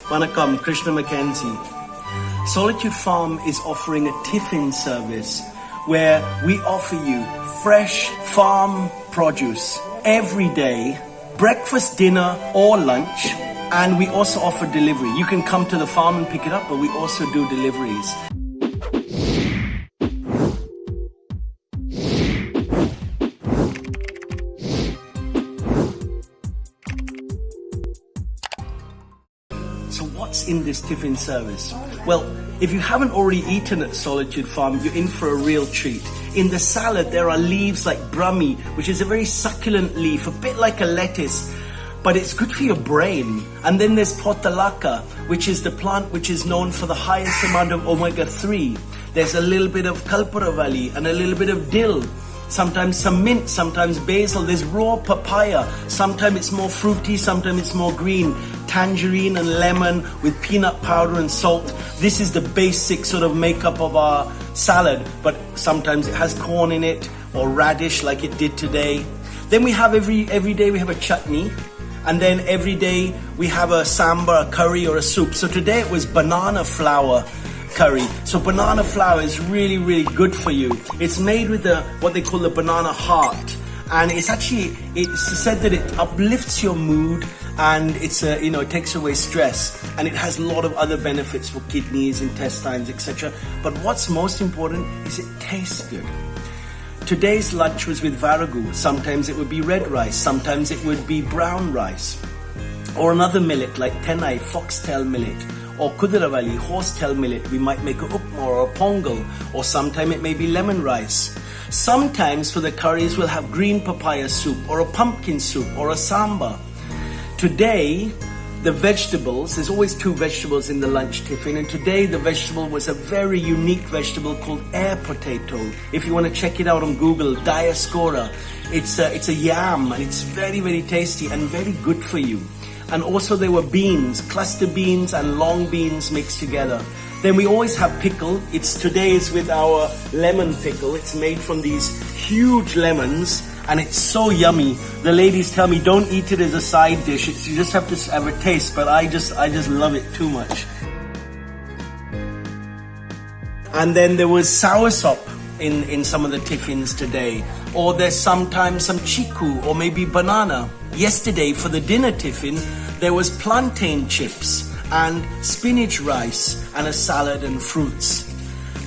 Vanakkam, Krishna Mackenzie. Solitude Farm is offering a tiffin service where we offer you fresh farm produce every day, breakfast, dinner or lunch, and we also offer delivery. You can come to the farm and pick it up, but we also do deliveries. So what's in this tiffin service? Well, if you haven't already eaten at Solitude Farm, you're in for a real treat. In the salad, there are leaves like brahmi, which is a very succulent leaf, a bit like a lettuce, but it's good for your brain. And then there's potalaka, which is the plant which is known for the highest amount of omega-3. There's a little bit of kalpuravalli and a little bit of dill. Sometimes some mint, sometimes basil. There's raw papaya. Sometimes it's more fruity, sometimes it's more green. Tangerine and lemon with peanut powder and salt. This is the basic sort of makeup of our salad, but sometimes it has corn in it or radish like it did today. Then we have every day we have a chutney, and then every day we have a sambar, a curry or a soup. So today it was banana flour curry. So banana flour is really, really good for you. It's made with what they call the banana heart, and it's said that it uplifts your mood, and it takes away stress, and it has a lot of other benefits for kidneys, intestines, etc. But what's most important is it tastes good. Today's lunch was with varagu. Sometimes it would be red rice, sometimes it would be brown rice, or another millet like tenai, foxtail millet, or kudaravalli, horsetail millet. We might make a upma or a pongal, or sometime it may be lemon rice. Sometimes for the curries we'll have green papaya soup, or a pumpkin soup, or a sambar. Today, the vegetables, there's always two vegetables in the lunch tiffin, and today the vegetable was a very unique vegetable called air potato. If you want to check it out on Google, Diascora. It's a yam, and it's very, very tasty and very good for you. And also there were beans, cluster beans and long beans mixed together. Then we always have pickle. Today is with our lemon pickle. It's made from these huge lemons, and it's so yummy. The ladies tell me don't eat it as a side dish. You just have to have a taste, but I just love it too much. And then there was soursop in some of the tiffins today. Or there's sometimes some chiku or maybe banana. Yesterday for the dinner tiffin, there was plantain chips and spinach rice and a salad and fruits.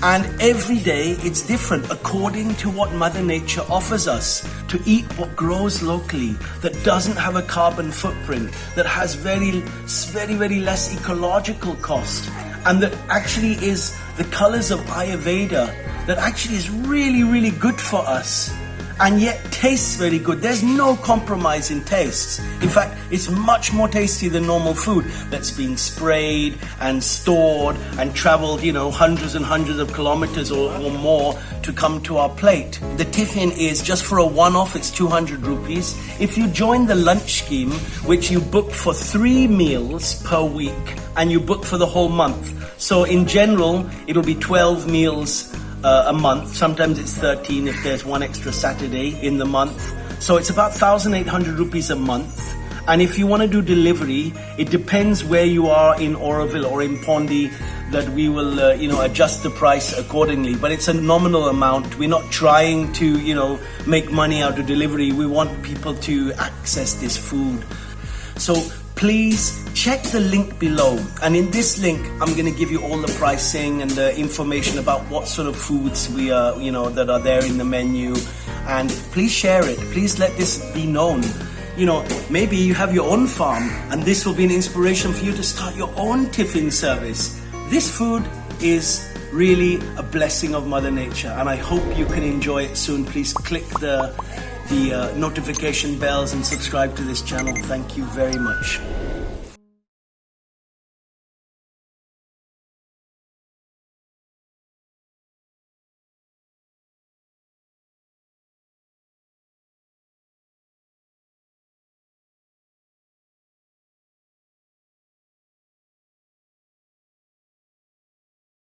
And every day it's different according to what Mother Nature offers us, to eat what grows locally, that doesn't have a carbon footprint, that has very, very, very less ecological cost, and that actually is the colors of Ayurveda, that actually is really, really good for us, and yet tastes very good. There's no compromise in tastes. In fact, it's much more tasty than normal food that's been sprayed and stored and traveled, hundreds and hundreds of kilometers or more to come to our plate. The tiffin is just for a one-off, it's 200 rupees. If you join the lunch scheme, which you book for 3 meals per week, and you book for the whole month. So in general, it'll be 12 meals a month. Sometimes it's 13 if there's one extra Saturday in the month. So it's about 1,800 rupees a month. And if you want to do delivery, it depends where you are in Oroville or in Pondi, that we will adjust the price accordingly. But it's a nominal amount. We're not trying to make money out of delivery. We want people to access this food. So please check the link below, and in this link I'm going to give you all the pricing and the information about what sort of foods we are, that are there in the menu. And please share it. Please let this be known. Maybe you have your own farm, and this will be an inspiration for you to start your own tiffin service. This food is really a blessing of Mother Nature, and I hope you can enjoy it soon. Please click the notification bells and subscribe to this channel. Thank you very much.